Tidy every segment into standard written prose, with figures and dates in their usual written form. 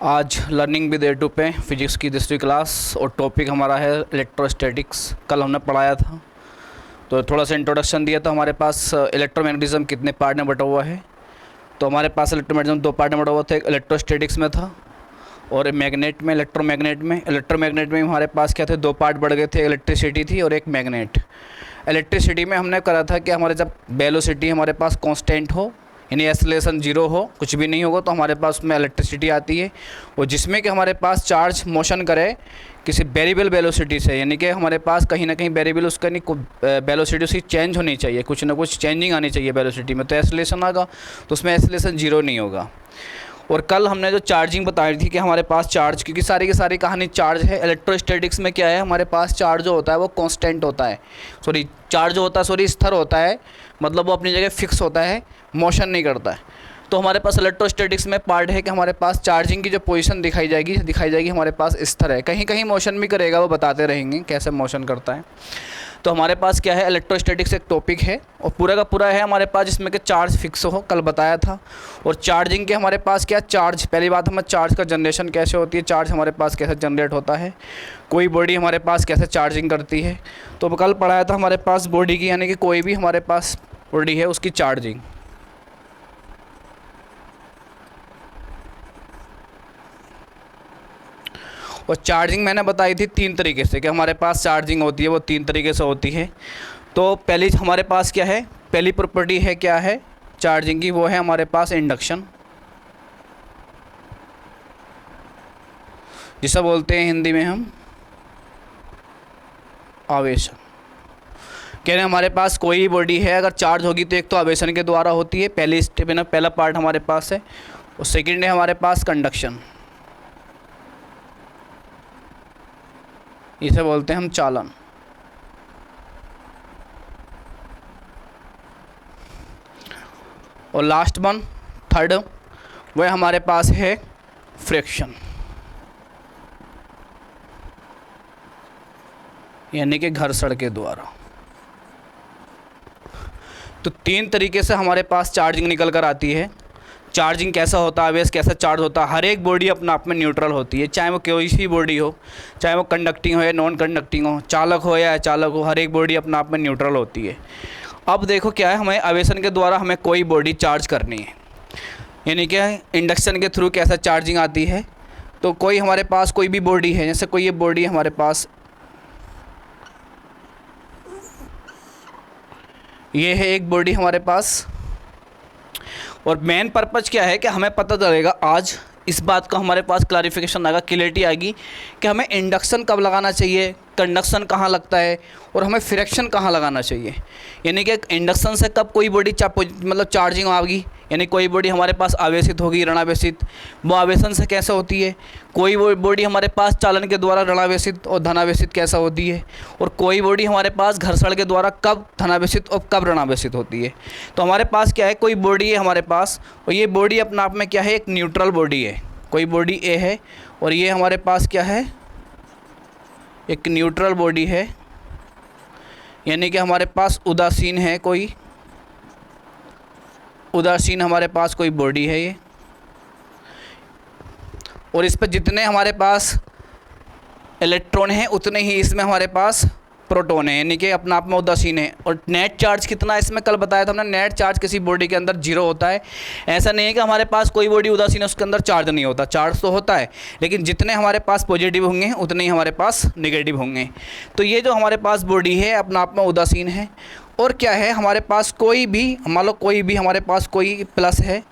आज learning with A2 पे physics की 10वीं क्लास और टॉपिक हमारा है इलेक्ट्रोस्टैटिक्स। कल हमने पढ़ाया था तो थोड़ा सा इंट्रोडक्शन दिया। तो हमारे पास इलेक्ट्रोमैग्नेटिज्म कितने पार्ट में बटा हुआ है। तो हमारे पास इलेक्ट्रोमैग्नेटिज्म 2 पार्ट में बटा हुआ था, एक इलेक्ट्रोस्टैटिक्स में था और मैग्नेट में, इलेक्ट्रोमैग्नेट में हमारे पास क्या थे, 2 पार्ट बढ़ गए थे, इलेक्ट्रिसिटी थी और एक मैग्नेट। इलेक्ट्रिसिटी में हमने करा था कि हमारे जब वेलोसिटी हमारे पास कांस्टेंट हो, यानी एक्सेलरेशन जीरो हो, कुछ भी नहीं होगा, तो हमारे पास उसमें इलेक्ट्रिसिटी आती है। और जिसमें कि हमारे पास चार्ज मोशन करे किसी वेरिएबल वेलोसिटी से, यानी कि हमारे पास कहीं ना कहीं वेरिएबल उसका नहीं वेलोसिटी उसकी चेंज होनी चाहिए, कुछ ना कुछ चेंजिंग आनी चाहिए वेलोसिटी में, तो एक्सेलरेशन आएगा, तो उसमें एक्सेलरेशन जीरो नहीं होगा। और कल हमने जो चार्जिंग बताई थी कि हमारे पास चार्ज, क्योंकि सारी की सारी कहानी चार्ज है। इलेक्ट्रोस्टैटिक्स में क्या है, हमारे पास चार्ज जो होता है वो कांस्टेंट होता है, चार्ज जो होता है स्थिर होता है, मतलब वो अपनी जगह फिक्स होता है, मोशन नहीं करता है। तो हमारे पास इलेक्ट्रोस्टैटिक्स में पार्ट है कि हमारे पास चार्जिंग की जो पोजीशन दिखाई जाएगी हमारे पास स्थिर है, कहीं कहीं मोशन भी करेगा, वो बताते रहेंगे कैसे मोशन करता है। तो हमारे पास क्या है, इलेक्ट्रोस्टैटिक्स एक टॉपिक है और पूरा का पूरा है हमारे पास जिसमें कि चार्ज फिक्स हो, कल बताया था। और चार्जिंग के हमारे पास क्या, चार्ज, पहली बात हमें चार्ज का जनरेशन कैसे होती है, चार्ज हमारे पास कैसे जनरेट होता है, कोई बॉडी हमारे पास कैसे चार्जिंग करती है। तो कल पढ़ाया था हमारे पास बॉडी की, यानी कि कोई भी हमारे पास बॉडी है उसकी चार्जिंग। और चार्जिंग मैंने बताई थी 3 तरीके से कि हमारे पास चार्जिंग होती है, वो 3 तरीके से होती है। तो पहली हमारे पास क्या है, पहली प्रॉपर्टी है क्या है चार्जिंग की, वो है हमारे पास इंडक्शन, जिसे बोलते हैं हिंदी में हम आवेशन। कह रहे हैं हमारे पास कोई बॉडी है अगर चार्ज होगी तो एक तो आवेशन के द्वारा होती है, पहली स्टेप है ना, पहला पार्ट हमारे पास है। और सेकेंड है हमारे पास कंडक्शन, इसे बोलते हैं हम चालन। और लास्ट वन, थर्ड, वह हमारे पास है फ्रिक्शन, यानी कि घर्षण के द्वारा। तो 3 तरीके से हमारे पास चार्जिंग निकल कर आती है। चार्जिंग कैसा होता है, आवेश कैसा चार्ज होता है, हर एक बॉडी अपना आप में न्यूट्रल होती है, चाहे वो कोई सी बॉडी हो, चाहे वो कंडक्टिंग हो या नॉन कंडक्टिंग हो, चालक हो या अचालक हो, हर एक बॉडी अपना आप में न्यूट्रल होती है। अब देखो क्या है, हमें आवेशन के द्वारा हमें कोई बॉडी चार्ज करनी है, यानी क्या है इंडक्शन के थ्रू कैसा चार्जिंग आती है। तो कोई हमारे पास कोई भी बॉडी है, जैसे कोई ये बॉडी हमारे पास, ये है एक बॉडी हमारे पास। और मेन पर्पज़ क्या है कि हमें पता चलेगा आज इस बात का हमारे पास क्लैरिफिकेशन आएगा, क्लियरिटी आएगी कि हमें इंडक्शन कब लगाना चाहिए, कंडक्शन कहाँ लगता है और हमें फ्रिक्शन कहाँ लगाना चाहिए। यानी कि इंडक्शन से कब कोई बॉडी मतलब चार्जिंग आएगी, यानी कोई बॉडी हमारे पास आवेशित होगी, ऋणावेशित, वो आवेशन से कैसे होती है। कोई बॉडी हमारे पास चालन के द्वारा ऋणावेशित और धनावेशित कैसा होती है। और कोई बॉडी हमारे पास घर्षण के द्वारा कब धनावेशित और कब ऋणावेशित होती है। तो हमारे पास क्या है, कोई बॉडी है हमारे पास और ये बॉडी अपने आप में क्या है, एक न्यूट्रल बॉडी है। कोई बॉडी ए है और ये हमारे पास क्या है, एक न्यूट्रल बॉडी है, यानी कि हमारे पास उदासीन है, कोई उदासीन हमारे पास कोई बॉडी है ये। और इस पर जितने हमारे पास इलेक्ट्रॉन हैं उतने ही इसमें हमारे पास प्रोटॉन है, यानी कि अपना आप में उदासीन है। और नेट चार्ज कितना है, इसमें कल बताया था हमने, नेट चार्ज किसी बॉडी के अंदर जीरो होता है। ऐसा नहीं है कि हमारे पास कोई बॉडी उदासीन है उसके अंदर चार्ज नहीं होता, चार्ज तो होता है, लेकिन जितने हमारे पास पॉजिटिव होंगे उतने ही हमारे पास नेगेटिव होंगे। तो ये जो हमारे पास बॉडी है अपना आप में उदासीन है। और क्या है, हमारे पास कोई भी, मान लो कोई भी हमारे पास कोई प्लस है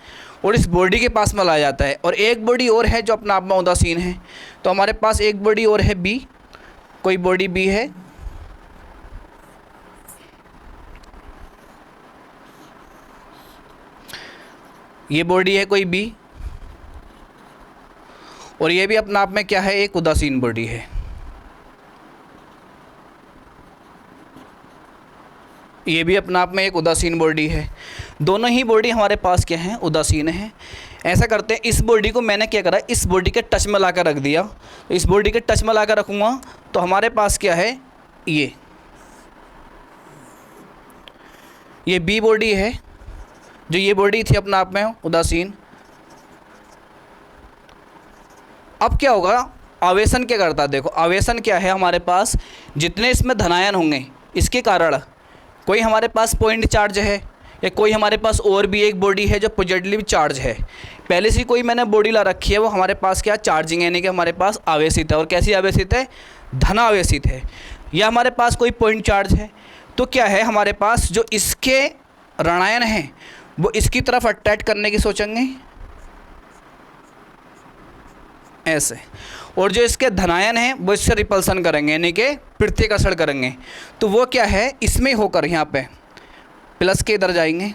और इस बॉडी के पास में लाया जाता है, और एक बॉडी और है जो अपना आप में उदासीन है। तो हमारे पास एक बॉडी और है बी, कोई बॉडी बी है, ये बॉडी है कोई बी, और ये भी अपना आप में क्या है, एक उदासीन बॉडी है। ये भी अपना आप में एक उदासीन बॉडी है। दोनों ही बॉडी हमारे पास क्या हैं, उदासीन है। ऐसा करते हैं, इस बॉडी को मैंने क्या करा, इस बॉडी के टच में ला कर रख दिया। तो इस बॉडी के टच में ला कर रखूँगा तो हमारे पास क्या है, ये बी बॉडी है, जो ये बॉडी थी अपना आप में उदासीन, अब क्या होगा, आवेशन क्या करता है, देखो आवेशन क्या है, हमारे पास जितने इसमें धनायन होंगे इसके कारण कोई हमारे पास पॉइंट चार्ज है या कोई हमारे पास और भी एक बॉडी है जो पॉजिटिवली चार्ज है। पहले से कोई मैंने बॉडी ला रखी है, वो हमारे पास क्या चार्जिंग यानी कि हमारे पास आवेशित है। और कैसी आवेशित है, धनावेशित है। या हमारे पास कोई पॉइंट चार्ज है, तो क्या है हमारे पास जो इसके ऋणायन हैं वो इसकी तरफ अट्रैक्ट करने की सोचेंगे ऐसे, और जो इसके धनायन हैं वो इससे रिपल्सन करेंगे यानी कि प्रत्याकर्षण करेंगे। तो वो क्या है, इसमें होकर यहाँ पे प्लस के इधर जाएंगे,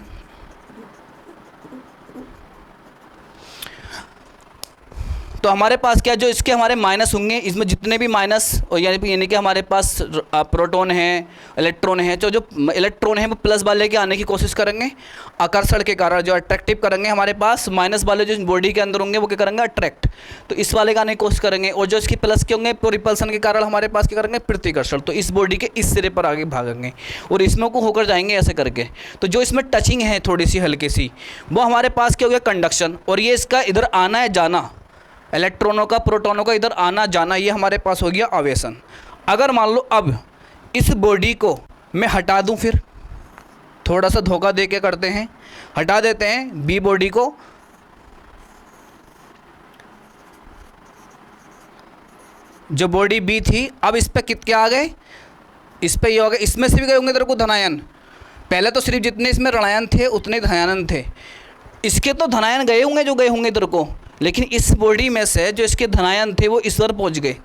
तो हमारे पास क्या जो इसके हमारे माइनस होंगे, इसमें जितने भी माइनस और यानी कि हमारे पास प्रोटॉन हैं, इलेक्ट्रॉन हैं, तो जो इलेक्ट्रॉन हैं वो प्लस वाले के आने की कोशिश करेंगे आकर्षण के कारण, जो अट्रैक्टिव करेंगे। हमारे पास माइनस वाले जो बॉडी के अंदर होंगे वो क्या करेंगे, अट्रैक्ट, तो इस वाले का आने की कोशिश करेंगे। और जो इसकी प्लस के होंगे रिपल्सन के कारण हमारे पास क्या करेंगे, प्रत्याकर्षण, तो इस बॉडी के इस सिरे पर आगे भागेंगे और इसमें को होकर जाएंगे ऐसे करके। तो जो इसमें टचिंग है थोड़ी सी हल्की सी, वो हमारे पास क्या हो गया, कंडक्शन। और ये इसका इधर आना है जाना, इलेक्ट्रॉनों का प्रोटॉनों का इधर आना जाना, ये हमारे पास हो गया आवेशन। अगर मान लो अब इस बॉडी को मैं हटा दूं, फिर थोड़ा सा धोखा दे के करते हैं, हटा देते हैं बी बॉडी को, जो बॉडी बी थी अब इस पे कितने आ गए, इस पे ये हो गए, इसमें से भी गए होंगे तेरे को धनायन। पहले तो सिर्फ जितने इसमें ऋणायन थे उतने धनायन थे, इसके तो धनायन गए होंगे जो गए होंगे तेरे को, लेकिन इस बॉडी में से जो इसके धनायन थे वो इस पर पहुंच गए,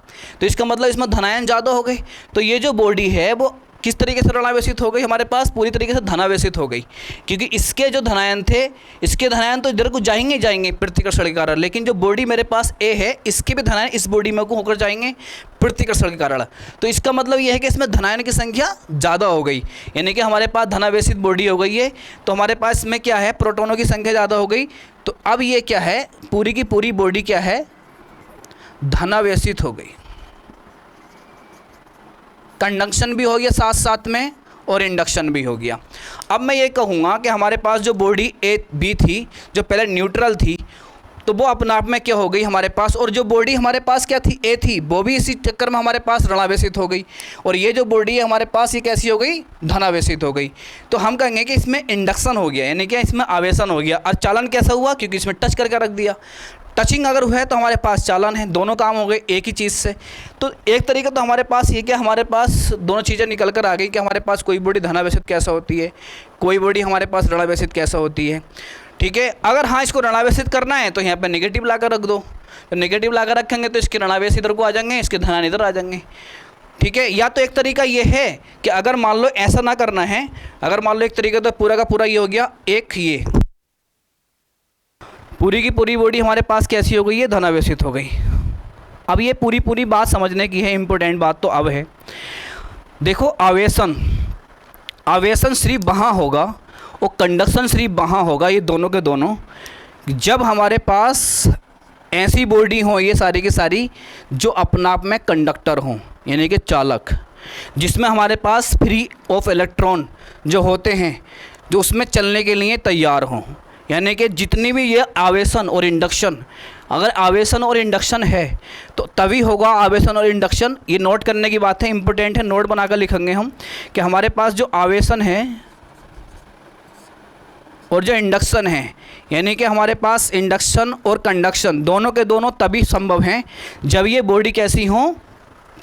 तो इसका मतलब इसमें धनायन ज़्यादा हो गए। तो ये जो बॉडी है वो किस तरीके से ऋणावेशित हो गई, हमारे पास पूरी तरीके से धनावेशित हो गई, क्योंकि इसके जो धनायन थे, इसके धनायन तो इधर को जाएंगे जाएंगे प्रत्याकर्षण के कारण, लेकिन जो बॉडी मेरे पास ए है इसके भी धनायन इस बॉडी में को होकर जाएंगे प्रत्याकर्षण के कारण। तो इसका मतलब ये है कि इसमें धनायन की संख्या ज़्यादा हो गई, यानी कि हमारे पास धनावेशित बॉडी हो गई है। तो हमारे पास इसमें क्या है, प्रोटोनों की संख्या ज़्यादा हो गई। तो अब ये क्या है, पूरी की पूरी बॉडी क्या है, धनावेशित हो गई। कंडक्शन भी हो गया साथ साथ में और इंडक्शन भी हो गया। अब मैं ये कहूँगा कि हमारे पास जो बॉडी ए बी थी, जो पहले न्यूट्रल थी, तो वो अपने आप में क्या हो गई हमारे पास, और जो बॉडी हमारे पास क्या थी, ए थी, वो भी इसी चक्कर में हमारे पास ऋणावेशित हो गई। और ये जो बॉडी है हमारे पास ये कैसी हो गई, धनावेशित हो गई। तो हम कहेंगे कि इसमें इंडक्शन हो गया, यानी कि इसमें आवेशन हो गया। और चालन कैसा हुआ, क्योंकि इसमें टच करके रख दिया। टचिंग अगर हुआ है तो हमारे पास चालन है, दोनों काम हो गए एक ही चीज़ से। तो एक तरीका तो हमारे पास ये क्या, हमारे पास दोनों चीज़ें निकल कर आ गई कि हमारे पास कोई बॉडी धनावेशित कैसा होती है, कोई बॉडी हमारे पास ऋणावेशित कैसा होती है। ठीक है, अगर हाँ इसको ऋणावेशित करना है तो यहाँ पे नेगेटिव ला कर रख दो, तो नेगेटिव ला कर रखेंगे तो इसके ऋणावेश इधर को आ जाएंगे, इसके धनायन इधर आ जाएंगे। ठीक है, या तो एक तरीका ये है कि अगर मान लो ऐसा ना करना है, अगर मान लो एक तरीका तो पूरा का पूरा ये हो गया, एक ये पूरी की पूरी बॉडी हमारे पास कैसी हो गई है, धनावेशित हो गई। अब ये पूरी पूरी बात समझने की है, इम्पोर्टेंट बात तो अब है। देखो आवेशन, आवेशन सिर्फ वहाँ होगा और कंडक्शन सिर्फ वहाँ होगा, ये दोनों के दोनों, जब हमारे पास ऐसी बॉडी हो ये सारी की सारी जो अपने आप में कंडक्टर हों, यानी कि चालक, जिसमें हमारे पास फ्री ऑफ इलेक्ट्रॉन जो होते हैं, जो उसमें चलने के लिए तैयार हों। यानी कि जितनी भी ये आवेशन और इंडक्शन, अगर आवेशन और इंडक्शन है तो तभी होगा आवेशन और इंडक्शन। ये नोट करने की बात है, इंपॉर्टेंट है, नोट बनाकर लिखेंगे हम कि हमारे पास जो आवेशन है और जो इंडक्शन है, यानी कि हमारे पास इंडक्शन और कंडक्शन दोनों के दोनों तभी संभव हैं जब ये बॉडी कैसी हों,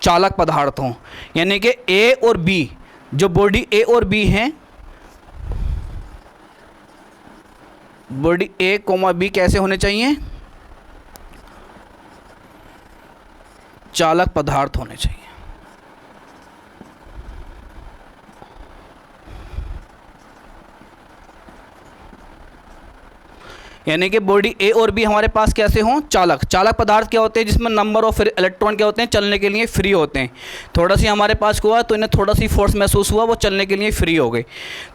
चालक पदार्थ हों। यानी कि ए और बी, जो बॉडी ए और बी हैं, बॉडी ए कोमा बी कैसे होने चाहिए, चालक पदार्थ होने चाहिए। यानी कि बॉडी ए और बी हमारे पास कैसे हों, चालक। चालक पदार्थ क्या होते हैं, जिसमें नंबर ऑफ इलेक्ट्रॉन क्या होते हैं, चलने के लिए फ्री होते हैं। थोड़ा सी हमारे पास हुआ तो इन्हें थोड़ा सी फोर्स महसूस हुआ, वो चलने के लिए फ्री हो गए,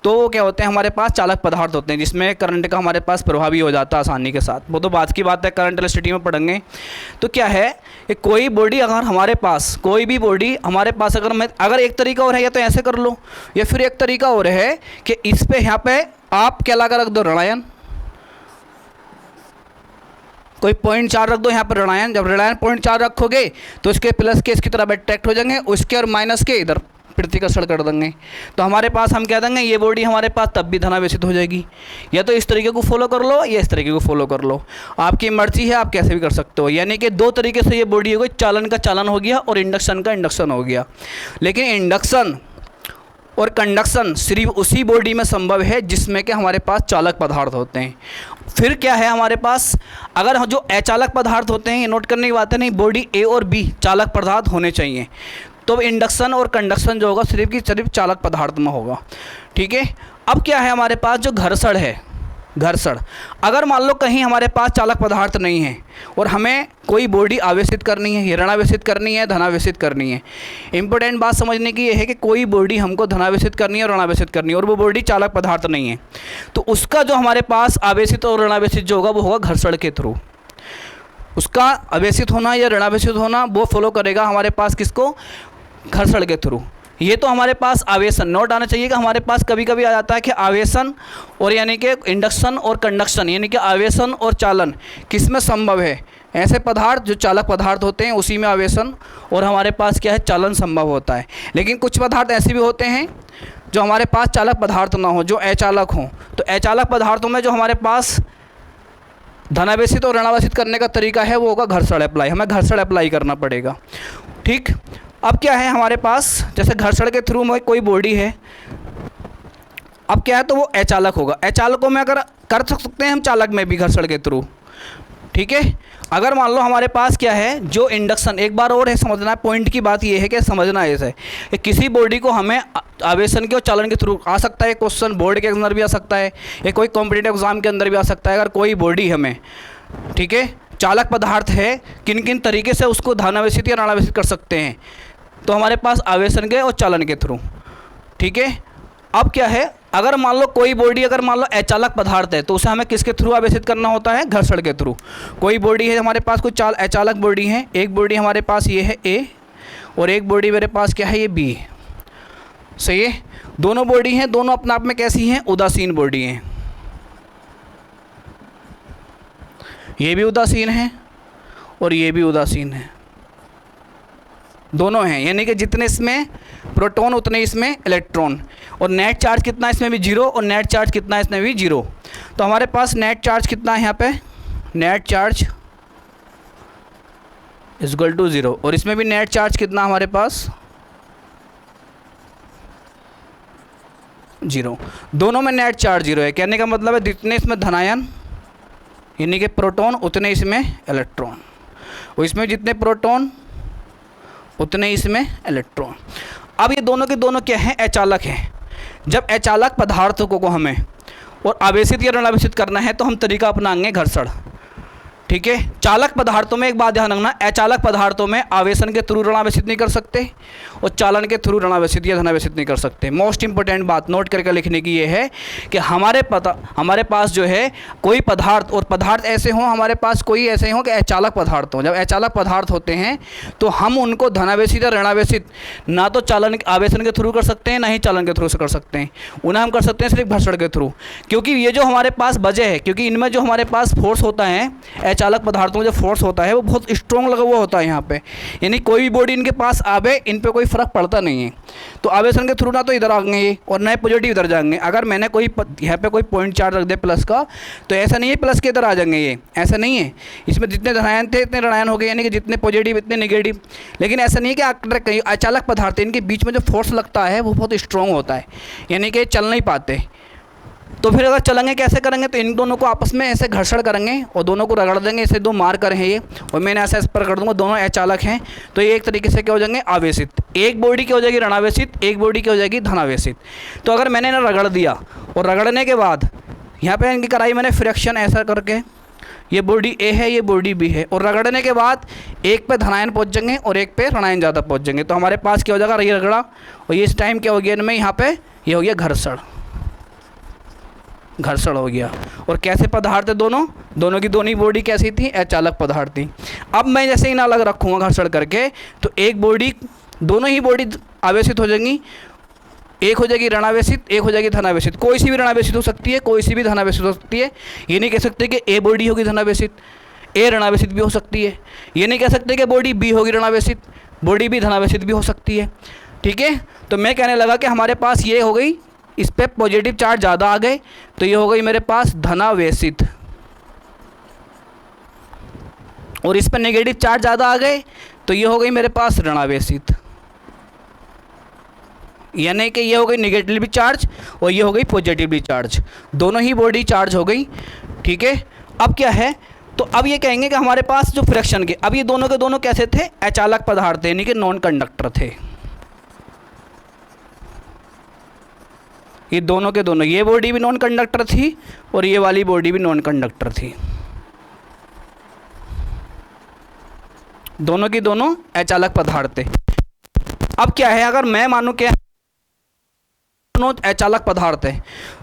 तो वो क्या होते हैं, हमारे पास चालक पदार्थ होते हैं, जिसमें करंट का हमारे पास प्रभाव भी हो जाता है आसानी के साथ। वो तो बात की बात है, करंट इलेक्ट्रिसिटी में पढ़ेंगे। तो क्या है कि कोई बॉडी अगर हमारे पास, कोई भी बॉडी हमारे पास अगर एक तरीका और है, या तो ऐसे कर लो, या फिर एक तरीका और है कि इस पे यहाँ पे आप क्या ला कर रख दो, ऋणायन, कोई 0.4 रख दो यहाँ पर ऋणायन, जब ऋणायन 0.4 रखोगे तो इसके प्लस के इसकी तरफ अट्रैक्ट हो जाएंगे, उसके और माइनस के इधर प्रतिकर्षण कर देंगे। तो हमारे पास हम कह देंगे ये बॉडी हमारे पास तब भी धनावेशित हो जाएगी। या तो इस तरीके को फॉलो कर लो या इस तरीके को फॉलो कर लो, आपकी मर्जी है, आप कैसे भी कर सकते हो। यानी कि दो तरीके से ये बॉडी हो गई, चालन का चालन हो गया और इंडक्शन का इंडक्शन हो गया। लेकिन इंडक्शन और कंडक्शन सिर्फ उसी बॉडी में संभव है जिसमें कि हमारे पास चालक पदार्थ होते हैं। फिर क्या है हमारे पास, अगर जो अचालक पदार्थ होते हैं, ये नोट करने की बात है, नहीं बॉडी ए और बी चालक पदार्थ होने चाहिए, तो इंडक्शन और कंडक्शन जो होगा सिर्फ की सिर्फ चालक पदार्थ में होगा। ठीक है। अब क्या है हमारे पास जो घर्षण है, घर्षण, अगर मान लो कहीं हमारे पास चालक पदार्थ नहीं है और हमें कोई बॉडी आवेशित करनी है, ऋणावेशित करनी है, धनावेशित करनी है। इंपॉर्टेंट बात समझने की ये है कि कोई बॉडी हमको धनावेशित करनी है और ऋणावेशित करनी है और वो बॉडी चालक पदार्थ नहीं है, तो उसका जो हमारे पास आवेशित और ऋणावेशित जो होगा वो होगा घर्षण के थ्रू। उसका आवेशित होना या ऋणावेशित होना वो फॉलो करेगा हमारे पास किसको, घर्षण के थ्रू। ये तो हमारे पास आवेशन, नोट आना चाहिए कि हमारे पास कभी कभी आ जाता है कि आवेशन और यानी कि इंडक्शन और कंडक्शन यानी कि आवेशन और चालन किस में संभव है। ऐसे पदार्थ जो चालक पदार्थ होते हैं उसी में आवेशन और हमारे पास क्या है, चालन संभव होता है। लेकिन कुछ पदार्थ ऐसे भी होते हैं जो हमारे पास चालक पदार्थ ना हो, जो अचालक हों। तो अचालक पदार्थों में जो हमारे पास धनावेशित और ऋणावेशित करने का तरीका है वो होगा घर्षण अप्लाई, हमें घर्षण अप्लाई करना पड़ेगा। ठीक। अब क्या है हमारे पास, जैसे घर्षण के थ्रू में कोई बॉडी है, अब क्या है तो वो अचालक होगा। अचालकों में अगर कर सकते हैं हम चालक में भी घर्षण के थ्रू। ठीक है। अगर मान लो हमारे पास क्या है जो इंडक्शन, एक बार और है समझना है, पॉइंट की बात ये है कि समझना है ऐसे कि किसी बॉडी को हमें आवेशन के और चालन के थ्रू आ सकता है। क्वेश्चन बोर्ड के अंदर भी आ सकता है या कोई कॉम्पिटिटिव एग्जाम के अंदर भी आ सकता है। अगर कोई बॉडी हमें, ठीक है, चालक पदार्थ है, किन किन तरीके से उसको धनावेशित या ऋणावेशित कर सकते हैं, तो हमारे पास आवेशन के और चालन के थ्रू। ठीक है। अब क्या है, अगर मान लो कोई बॉडी अगर मान लो अचालक पदार्थ है तो उसे हमें किसके थ्रू आवेशित करना होता है, घर्षण के थ्रू। कोई बॉडी है हमारे पास, कोई अचालक बॉडी है, एक बॉडी हमारे पास ये है ए और एक बॉडी मेरे पास क्या है, ये बी। सही है। दोनों बॉडी हैं, दोनों अपने आप में कैसी हैं, उदासीन बॉडी हैं। ये भी उदासीन है और ये भी उदासीन है, दोनों हैं। यानी कि जितने इसमें प्रोटॉन उतने इसमें इलेक्ट्रॉन, और नेट चार्ज कितना इसमें भी 0 और नेट चार्ज कितना इसमें भी 0। तो हमारे पास नेट चार्ज कितना है यहाँ पे, नेट चार्ज इक्वल टू 0 और इसमें भी नेट चार्ज कितना हमारे पास 0। दोनों में नेट चार्ज 0 है। कहने का मतलब है जितने इसमें धनायन यानी कि प्रोटॉन उतने इसमें इलेक्ट्रॉन, और इसमें जितने प्रोटॉन उतने इसमें इलेक्ट्रॉन। अब ये दोनों के दोनों क्या हैं, अचालक हैं। जब अचालक पदार्थों को हमें और आवेशित या ऋणावेशित करना है तो हम तरीका अपनाएंगे घर्षण। ठीक है। चालक पदार्थों में एक बात ध्यान रखना, अचालक पदार्थों में आवेशन के थ्रू ऋणावेशित नहीं कर सकते और चालन के थ्रू ऋणावेशित या धनावेशित नहीं कर सकते। मोस्ट इंपॉर्टेंट बात नोट करके लिखने की ये है कि हमारे पास जो है कोई पदार्थ, और पदार्थ ऐसे हों हमारे पास, कोई ऐसे हों कि अचालक पदार्थ हों। जब अचालक पदार्थ होते हैं तो हम उनको धनावेशित या ऋणावेशित ना तो चालन आवेशन के थ्रू कर सकते हैं, ना ही चालन के थ्रू से कर सकते हैं। उन्हें हम कर सकते हैं सिर्फ घर्षण के थ्रू, क्योंकि ये जो हमारे पास वजह है, क्योंकि इनमें जो हमारे पास फोर्स होता है, चालक पदार्थों में जो फोर्स होता है वो बहुत स्ट्रॉन्ग लगा हुआ होता है यहाँ पे। यानी कोई भी बॉडी इनके पास आवे, इन पे कोई फर्क पड़ता नहीं है। तो आवेशन के थ्रू ना तो इधर आएंगे और नए पॉजिटिव इधर जाएंगे। अगर मैंने कोई यहाँ पे कोई 0.4 रख दे प्लस का, तो ऐसा नहीं है प्लस के इधर आ जाएंगे, ये ऐसा नहीं है। इसमें जितने धनायन थे इतने ऋणायन हो गए, यानी कि जितने पॉजिटिव इतने नेगेटिव। लेकिन ऐसा नहीं है कि अचालक पदार्थ इनके बीच में जो फोर्स लगता है वो बहुत स्ट्रॉन्ग होता है, यानी कि चल नहीं पाते। तो फिर अगर चलेंगे कैसे करेंगे, तो इन दोनों को आपस में ऐसे घर्षण करेंगे और दोनों को रगड़ देंगे। ऐसे दो मार्कर हैं ये, और मैंने ऐसा इस पर कर दूंगा, दोनों अचालक हैं। तो ये एक तरीके से क्या हो जाएंगे, आवेशित। एक बॉडी क्या हो जाएगी, ऋणावेशित, एक बॉडी क्या हो जाएगी, धनावेशित। तो अगर मैंने इन्हें रगड़ दिया और रगड़ने के बाद यहाँ पे इनकी कराई मैंने फ्रिक्शन ऐसा करके, ये बॉडी ए है, ये बॉडी बी है, और रगड़ने के बाद एक पे धनायन पहुँच जाएंगे और एक पे ऋणायन ज़्यादा पहुँच जाएंगे। तो हमारे पास क्या हो जाएगा, ये रगड़ा, और ये इस टाइम क्या हो गया इनमें, यहाँ पे ये हो गया घर्षण, घर्षण हो गया। और कैसे पदार्थ है दोनों की दोनों बॉडी कैसी थी, अचालक पदार्थ थी। अब मैं जैसे इन अलग रखूँगा घर्षण करके, तो एक बॉडी, दोनों ही बॉडी आवेशित हो जाएंगी। एक हो जाएगी ऋणावेशित, एक हो जाएगी धनावेशित। कोई सी भी ऋणावेशित हो सकती है, कोई सी भी धनावेशित हो सकती है। ये नहीं कह सकते कि ए बॉडी होगी धनावेशित, ए ऋणावेशित भी हो सकती है। ये नहीं कह सकते कि बॉडी बी होगी ऋणावेशित, बॉडी बी धनावेशित भी हो सकती है। ठीक है, तो मैं कहने लगा कि हमारे पास ये हो गई, इस पर पॉजिटिव चार्ज ज़्यादा आ गए तो ये हो गई मेरे पास धनावेशित, और इस पर नेगेटिव चार्ज ज़्यादा आ गए तो ये हो गई मेरे पास ऋणावेशित। यानी कि ये हो गई नेगेटिवली चार्ज और ये हो गई पॉजिटिवली चार्ज, दोनों ही बॉडी चार्ज हो गई। ठीक है, अब क्या है, तो अब ये कहेंगे कि हमारे पास जो फ्रैक्शन के, अब ये दोनों के दोनों कैसे थे, अचालक पदार्थ थे, यानी कि नॉन कंडक्टर थे। ये दोनों के दोनों, ये बॉडी भी नॉन कंडक्टर थी और ये वाली बॉडी भी नॉन कंडक्टर थी, दोनों की दोनों अचालक पदार्थ थे। अब क्या है, अगर मैं मानूं कि दोनों अचालक पदार्थ है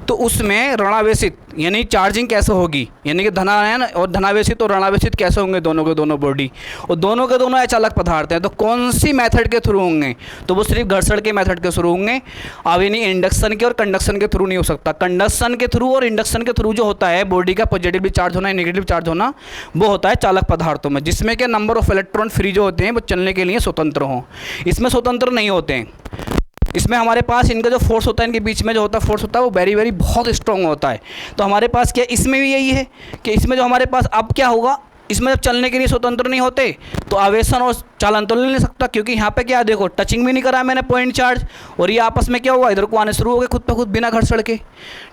तो उसमें ऋणावेशित यानी चार्जिंग कैसे होगी, यानी कि धनायन और धनावेशित और ऋणावेशित कैसे होंगे दोनों के दोनों बॉडी, और दोनों के दोनों अचालक पदार्थ हैं तो कौन सी मेथड के थ्रू होंगे, तो वो सिर्फ घर्षण के मेथड के थ्रू होंगे। अब यानी इंडक्शन के और कंडक्शन के थ्रू नहीं हो सकता। कंडक्शन के थ्रू और इंडक्शन के थ्रू जो होता है बॉडी का पॉजिटिवली चार्ज होना, नेगेटिव चार्ज होना, वो होता है चालक पदार्थों में, जिसमें कि नंबर ऑफ इलेक्ट्रॉन फ्री जो होते हैं वो चलने के लिए स्वतंत्र हों। इसमें स्वतंत्र नहीं होते हैं, इसमें हमारे पास इनका जो फोर्स होता है, इनके बीच में जो होता है फोर्स होता है वो वेरी वेरी बहुत स्ट्रॉन्ग होता है। तो हमारे पास क्या, इसमें भी यही है कि इसमें जो हमारे पास अब क्या होगा, इसमें जब चलने के लिए स्वतंत्र नहीं होते तो आवेशन और चालन तो ले नहीं सकता, क्योंकि यहाँ पे क्या देखो टचिंग भी नहीं करा मैंने पॉइंट चार्ज, और ये आपस में क्या हुआ, इधर को आने शुरू हो गए खुद पे खुद बिना घर्षण के।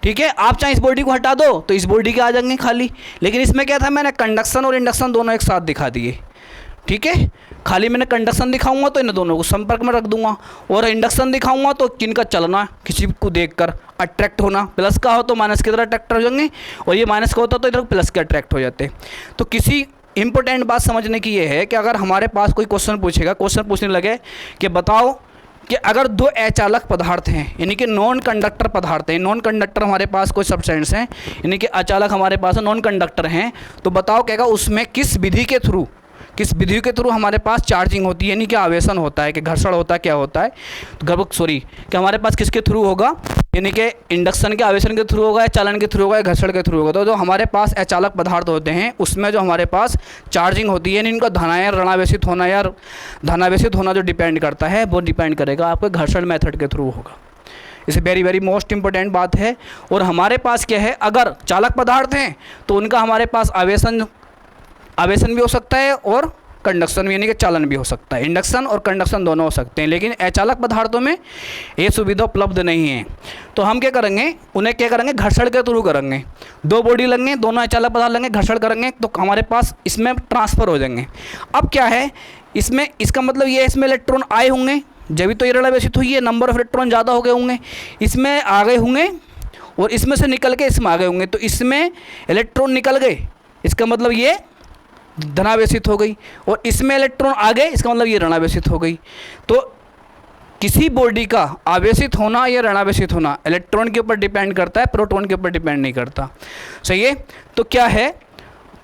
ठीक है, आप चाहे इस बॉडी को हटा दो तो इस बॉडी के आ जाएंगे खाली, लेकिन इसमें क्या था, मैंने कंडक्शन और इंडक्शन दोनों एक साथ दिखा दिए। ठीक है, खाली मैंने कंडक्शन दिखाऊंगा तो इन दोनों को संपर्क में रख दूंगा, और इंडक्शन दिखाऊंगा तो किनका चलना, किसी को देखकर अट्रैक्ट होना, प्लस का हो तो माइनस की तरह अट्रैक्ट हो जाएंगे, और ये माइनस का होता तो इधर प्लस के अट्रैक्ट हो जाते। तो किसी इंपॉर्टेंट बात समझने की ये है कि अगर हमारे पास कोई क्वेश्चन पूछेगा, क्वेश्चन पूछने लगे कि बताओ कि अगर दो अचालक पदार्थ हैं यानी कि नॉन कंडक्टर पदार्थ हैं, नॉन कंडक्टर हमारे पास कोई सब्सटेंस हैं यानी कि अचालक हमारे पास नॉन कंडक्टर हैं, तो बताओ कहेगा उसमें किस विधि के थ्रू हमारे पास चार्जिंग होती है, यानी कि आवेशन होता है, कि घर्षण होता है, क्या होता है, तो कि हमारे पास किसके थ्रू होगा, यानी कि इंडक्शन के आवेशन के थ्रू होगा, या चालन के थ्रू होगा, या घर्षण के थ्रू होगा। तो जो हमारे पास अचालक पदार्थ होते हैं उसमें जो हमारे पास चार्जिंग होती है, इनका धनायन ऋणावेशित होना या धनावेशित होना जो डिपेंड करता है वो डिपेंड करेगा आपके घर्षण मेथड के थ्रू होगा। इसे वेरी वेरी मोस्ट इंपॉर्टेंट बात है। और हमारे पास क्या है, अगर चालक पदार्थ हैं तो उनका हमारे पास आवेशन भी हो सकता है और कंडक्शन भी यानी कि चालन भी हो सकता है, इंडक्शन और कंडक्शन दोनों हो सकते हैं, लेकिन अचालक पदार्थों में ये सुविधा उपलब्ध नहीं है। तो हम क्या करेंगे, उन्हें क्या करेंगे, घर्षण के थ्रू करेंगे। दो बॉडी लेंगे, दोनों अचालक पदार्थ लेंगे, घर्षण करेंगे तो हमारे पास इसमें ट्रांसफ़र हो जाएंगे। अब क्या है इसमें, इसका मतलब ये इसमें इलेक्ट्रॉन आए होंगे जब भी तो ये ऋणावेशित हुई है, नंबर ऑफ इलेक्ट्रॉन ज़्यादा हो गए होंगे, इसमें आ गए होंगे और इसमें से निकल के इसमें आ गए होंगे, तो इसमें इलेक्ट्रॉन निकल गए, इसका मतलब ये धनावेशित हो गई, और इसमें इलेक्ट्रॉन आ गए, इसका मतलब ये ऋणावेशित हो गई। तो किसी बॉडी का आवेशित होना या ऋणावेशित होना इलेक्ट्रॉन के ऊपर डिपेंड करता है, प्रोटॉन के ऊपर डिपेंड नहीं करता। सही है, तो क्या है,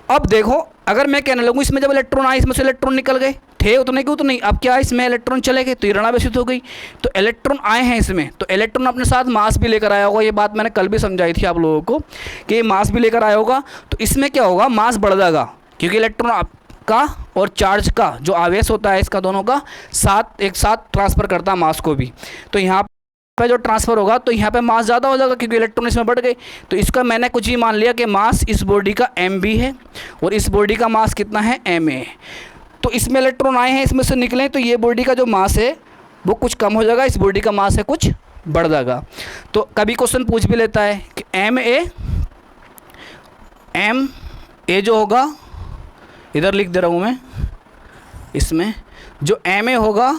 अब देखो अगर मैं कहने लगूँ इसमें जब इलेक्ट्रॉन आए, इसमें से इलेक्ट्रॉन निकल गए थे उतने की उतने, अब क्या इसमें इलेक्ट्रॉन चले गए तो ये ऋणावेशित हो गई। तो इलेक्ट्रॉन आए हैं इसमें, तो इलेक्ट्रॉन अपने साथ मास भी लेकर आया होगा, ये बात मैंने कल भी समझाई थी आप लोगों को कि ये मास भी लेकर आया होगा। तो इसमें क्या होगा, मास बढ़ जाएगा, क्योंकि इलेक्ट्रॉन का और चार्ज का जो आवेश होता है इसका दोनों का एक साथ ट्रांसफ़र करता है मास को भी। तो यहाँ पे जो ट्रांसफ़र होगा तो यहाँ पे मास ज़्यादा हो जाएगा क्योंकि इलेक्ट्रॉन इसमें बढ़ गए। तो इसका मैंने कुछ ही मान लिया कि मास इस बॉडी का mb है और इस बॉडी का मास कितना है ma। तो इसमें इलेक्ट्रॉन आए हैं, इसमें से निकले, तो ये बॉडी का जो मास है वो कुछ कम हो जाएगा, इस बॉडी का मास है कुछ बढ़ जाएगा। तो कभी क्वेश्चन पूछ भी लेता है कि ma जो होगा, इधर लिख दे रहा हूँ मैं, इसमें जो ma होगा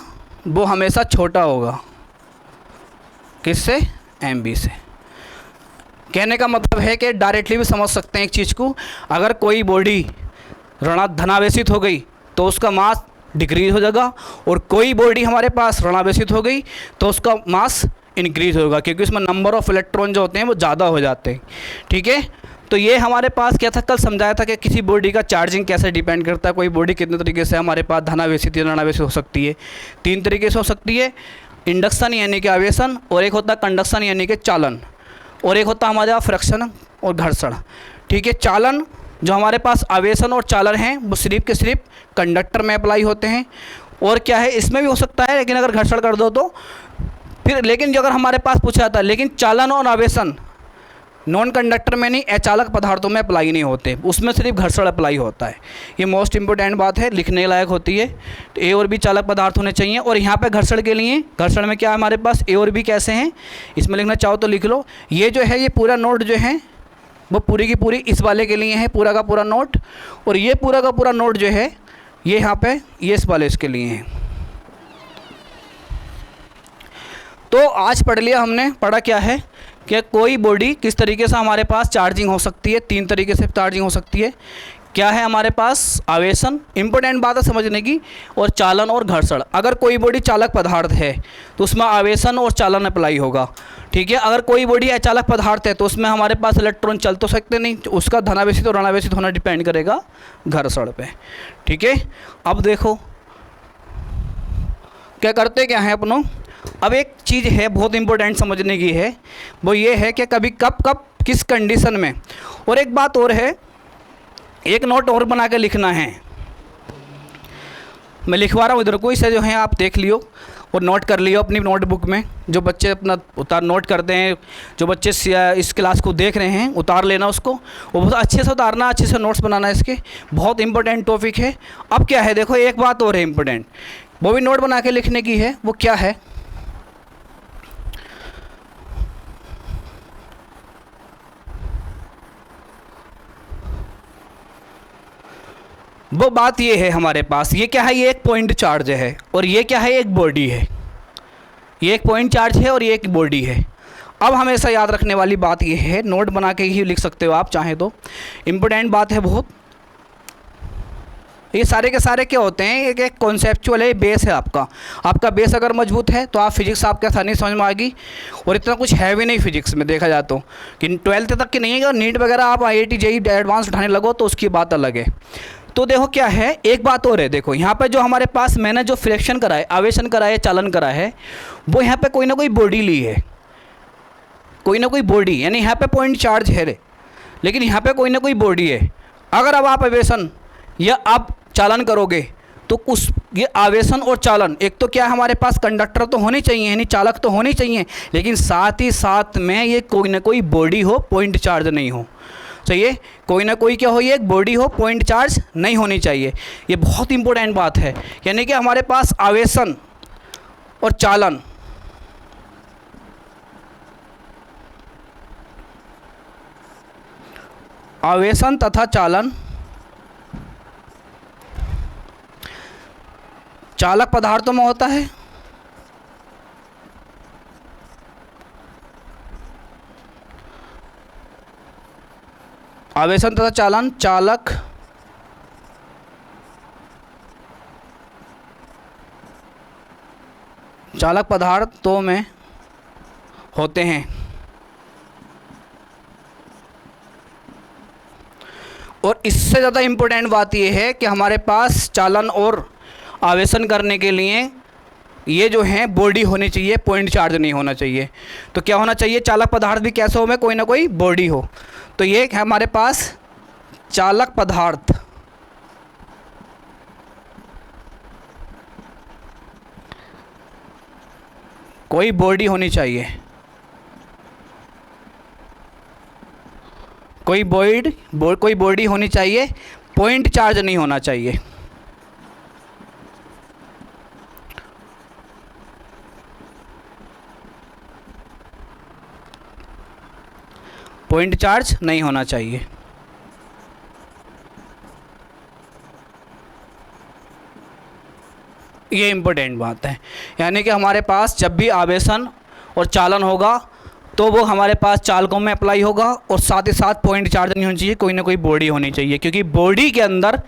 वो हमेशा छोटा होगा, किससे, mb से। कहने का मतलब है कि डायरेक्टली भी समझ सकते हैं एक चीज़ को, अगर कोई बॉडी धनावेशित हो गई तो उसका मास डिक्रीज हो जाएगा, और कोई बॉडी हमारे पास ऋणावेशित हो गई तो उसका मास इंक्रीज होगा, क्योंकि उसमें नंबर ऑफ इलेक्ट्रॉन जो होते हैं वो ज़्यादा हो जाते हैं। ठीक है, तो ये हमारे पास क्या था, कल समझाया था कि किसी बॉडी का चार्जिंग कैसे डिपेंड करता है। कोई बॉडी कितने तरीके से हमारे पास धनावेशित या ऋणावेशित हो सकती है, 3 तरीके से हो सकती है, इंडक्शन यानी कि आवेशन, और एक होता है कंडक्शन यानी कि चालन, और एक होता है हमारे यहाँ फ्रिक्शन और घर्षण। ठीक है, चालन जो हमारे पास आवेशन और चालन हैं वो सिर्फ के सिर्फ कंडक्टर में अप्लाई होते हैं। और क्या है, इसमें भी हो सकता है, लेकिन अगर घर्षण कर दो तो फिर, लेकिन जो अगर हमारे पास पूछा जाता है, लेकिन चालन और आवेशन नॉन कंडक्टर में नहीं, अचालक पदार्थों में अप्लाई नहीं होते, उसमें सिर्फ घर्षण अप्लाई होता है। ये मोस्ट इंपॉर्टेंट बात है, लिखने लायक होती है। तो ए और बी चालक पदार्थ होने चाहिए। और यहाँ पे घर्षण के लिए, घर्षण में क्या है हमारे पास, ए और बी कैसे हैं, इसमें लिखना चाहो तो लिख लो। ये जो है, ये पूरा नोट जो है वो पूरी की पूरी इस वाले के लिए है, पूरा का पूरा नोट। और ये पूरा का पूरा नोट जो है ये यहाँ पे ये इस वाले इसके लिए है। तो आज पढ़ लिया हमने, पढ़ा क्या है कि कोई बॉडी किस तरीके से हमारे पास चार्जिंग हो सकती है, 3 तरीके से चार्जिंग हो सकती है। क्या है हमारे पास, आवेशन, इंपॉर्टेंट बात है समझने की, और चालन और घर्षण। अगर कोई बॉडी चालक पदार्थ है तो उसमें आवेशन और चालन अप्लाई होगा, ठीक है। अगर कोई बॉडी अचालक पदार्थ है तो उसमें हमारे पास इलेक्ट्रॉन चल तो सकते नहीं, उसका धनावेशित और ऋणावेशित होना डिपेंड करेगा घर्षण पे, ठीक है। अब देखो क्या करते क्या है अपनों। अब एक चीज़ है बहुत इंपॉर्टेंट समझने की है, वो ये है कि कभी कब किस कंडीशन में। और एक बात और है, एक नोट और बना के लिखना है, मैं लिखवा रहा हूँ इधर को, इसे जो है आप देख लियो और नोट कर लियो अपनी नोटबुक में। जो बच्चे अपना नोट करते हैं, जो बच्चे इस क्लास को देख रहे हैं, उतार लेना उसको, वो बहुत अच्छे से उतारना, अच्छे से नोट्स बनाना इसके, बहुत इंपॉर्टेंट टॉपिक है। अब क्या है देखो, एक बात और है इंपॉर्टेंट, वो भी नोट बना के लिखने की है। वो क्या है, वो बात ये है हमारे पास, ये क्या है, ये एक पॉइंट चार्ज है और ये क्या है, एक बॉडी है। ये एक पॉइंट चार्ज है और ये एक बॉडी है। अब हमेशा याद रखने वाली बात ये है, नोट बना के ही लिख सकते हो आप चाहें तो, इम्पोर्टेंट बात है बहुत। ये सारे के सारे क्या होते हैं, एक कॉन्सेप्चुअल है, बेस है आपका बेस अगर मजबूत है तो आप फिजिक्स आपके आसानी समझ में आएगी। और इतना कुछ है भी नहीं फिजिक्स में देखा जाए तो, कि 12th तक की नहीं है। और नीट वगैरह आप IIT JEE एडवांस उठाने लगो तो उसकी बात अलग है। तो देखो क्या है, एक बात और है, देखो यहाँ पे जो हमारे पास मैंने जो फ्रिक्शन करा है, आवेशन करा है, चालन करा है, वो यहाँ पे कोई ना कोई बॉडी ली है, कोई ना कोई बॉडी, यानी यहाँ पे पॉइंट चार्ज है लेकिन यहाँ पे कोई ना कोई बॉडी है। अगर अब आप आवेशन या आप चालन करोगे तो उस ये आवेशन और चालन, एक तो क्या हमारे पास कंडक्टर तो होने चाहिए, यानी चालक तो होने चाहिए, लेकिन साथ ही साथ में ये कोई ना कोई बॉडी हो, पॉइंट चार्ज नहीं हो, चाहिए कोई ना कोई क्या हो, ये एक बॉडी हो, पॉइंट चार्ज नहीं होनी चाहिए। ये बहुत इंपॉर्टेंट बात है, यानी कि हमारे पास आवेशन और चालन, आवेशन तथा चालन चालक पदार्थों में होता है। आवेशन तथा चालन चालक पदार्थों में होते हैं। और इससे ज़्यादा इम्पोर्टेंट बात यह है कि हमारे पास चालन और आवेशन करने के लिए ये जो है बॉडी होनी चाहिए, पॉइंट चार्ज नहीं होना चाहिए। तो क्या होना चाहिए, चालक पदार्थ भी कैसे हो में कोई ना कोई बॉडी हो। तो ये है हमारे पास चालक पदार्थ, कोई बॉडी होनी चाहिए, कोई बॉडी होनी चाहिए, पॉइंट चार्ज नहीं होना चाहिए। पॉइंट चार्ज नहीं होना चाहिए। ये इम्पोर्टेंट बात है, यानी कि हमारे पास जब भी आवेशन और चालन होगा तो वो हमारे पास चालकों में अप्लाई होगा, और साथ ही साथ पॉइंट चार्ज नहीं होनी चाहिए, कोई ना कोई बॉडी होनी चाहिए, क्योंकि बॉडी के अंदर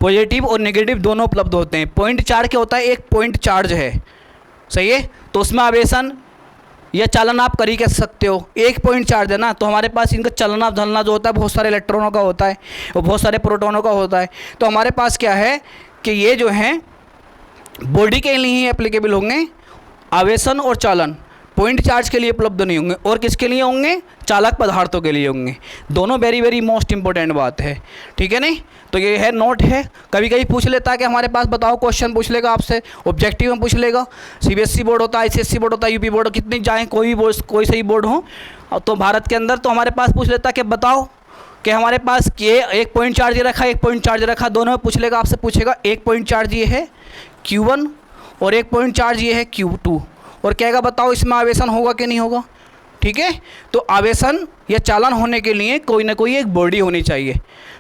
पॉजिटिव और नेगेटिव दोनों उपलब्ध होते हैं। पॉइंट चार्ज क्या होता है, एक पॉइंट चार्ज है, सही है, तो उसमें आवेशन या चालन आप कर ही कह सकते हो, एक पॉइंट चार्ज है ना, तो हमारे पास इनका चलना धलना जो होता है बहुत सारे इलेक्ट्रॉनों का होता है और बहुत सारे प्रोटॉनों का होता है। तो हमारे पास क्या है कि ये जो है बॉडी के लिए ही एप्लीकेबल होंगे आवेशन और चालन, पॉइंट चार्ज के लिए उपलब्ध नहीं होंगे, और किसके लिए होंगे? चालक पदार्थों के लिए होंगे। दोनों वेरी वेरी मोस्ट इंपॉर्टेंट बात है, ठीक है नहीं? तो ये है, नोट है। कभी कभी पूछ लेता है कि हमारे पास बताओ, क्वेश्चन पूछ लेगा आपसे, ऑब्जेक्टिव में पूछ लेगा। सीबीएसई बोर्ड होता है, आईसीएसई बोर्ड होता है, यूपी बोर्ड, कितनी जाएँ, कोई भी बोर्ड, कोई सही बोर्ड हो तो भारत के अंदर, तो हमारे पास पूछ लेता है कि बताओ कि हमारे पास ये एक पॉइंट चार्ज ये रखा, एक पॉइंट चार्ज रखा, दोनों में पूछ लेगा, आपसे पूछेगा एक पॉइंट चार्ज ये है Q1 और एक पॉइंट चार्ज ये है Q2, और कहेगा बताओ इसमें आवेशन होगा कि नहीं होगा, ठीक है? तो आवेशन या चालन होने के लिए कोई ना कोई एक बॉडी होनी चाहिए,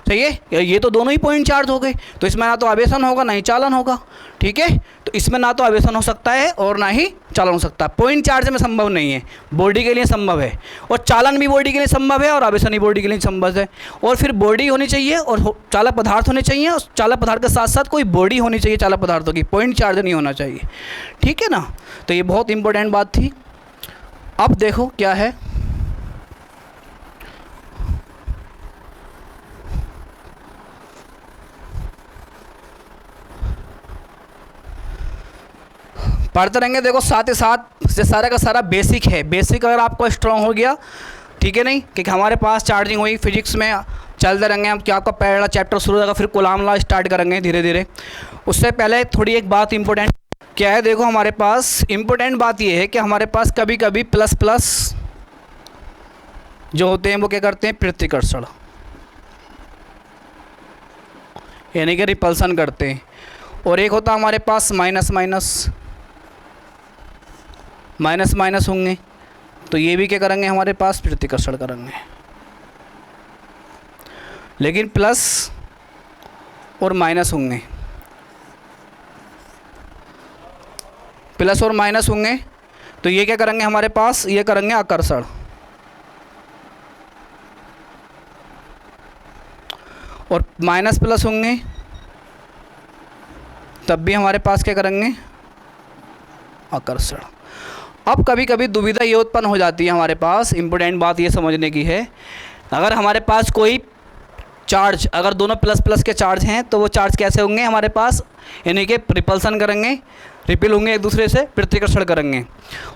सही है? ये तो दोनों ही पॉइंट चार्ज हो गए, तो इसमें ना तो आवेशन होगा ना ही चालन होगा, ठीक है? तो इसमें ना तो आवेशन हो सकता है और ना ही चालन हो सकता है। पॉइंट चार्ज में संभव नहीं है, बॉडी के लिए संभव है, और चालन भी बॉडी के लिए संभव है, और आवेशन भी बॉडी के लिए संभव है। और फिर बॉडी होनी चाहिए और चालक पदार्थ होने चाहिए, और चालक पदार्थ के साथ साथ कोई बॉडी होनी चाहिए चालक पदार्थों की, पॉइंट चार्ज नहीं होना चाहिए, ठीक है ना? तो ये बहुत इंपॉर्टेंट बात थी। अब देखो क्या है, पढ़ते रहेंगे। देखो साथ ही साथ से सारा का सारा बेसिक है, बेसिक अगर आपको स्ट्रॉन्ग हो गया, ठीक है नहीं, कि हमारे पास चार्जिंग हुई, फिजिक्स में चलते रहेंगे हम, क्या आपका पहला चैप्टर शुरू होगा, फिर कूलॉम लॉ स्टार्ट करेंगे धीरे धीरे। उससे पहले थोड़ी एक बात इंपॉर्टेंट क्या है, देखो हमारे पास इंपॉर्टेंट बात ये है कि हमारे पास कभी कभी प्लस प्लस जो होते हैं वो क्या करते हैं? प्रतिकर्षण, यानी कि रिपल्सन करते हैं। और एक होता है हमारे पास माइनस माइनस, माइनस माइनस होंगे, तो ये भी क्या करेंगे? हमारे पास प्रतिकर्षण करेंगे। लेकिन प्लस और माइनस होंगे, प्लस और माइनस होंगे, तो ये क्या करेंगे? हमारे पास ये करेंगे आकर्षण। और माइनस प्लस होंगे तब भी हमारे पास क्या करेंगे? आकर्षण। अब कभी कभी दुविधा ये उत्पन्न हो जाती है हमारे पास, इंपॉर्टेंट बात ये समझने की है, अगर हमारे पास कोई चार्ज, अगर दोनों प्लस प्लस के चार्ज हैं तो वो चार्ज कैसे होंगे हमारे पास? यानी कि रिपल्सन करेंगे, रिपिल होंगे एक दूसरे से, प्रतिकर्षण करेंगे।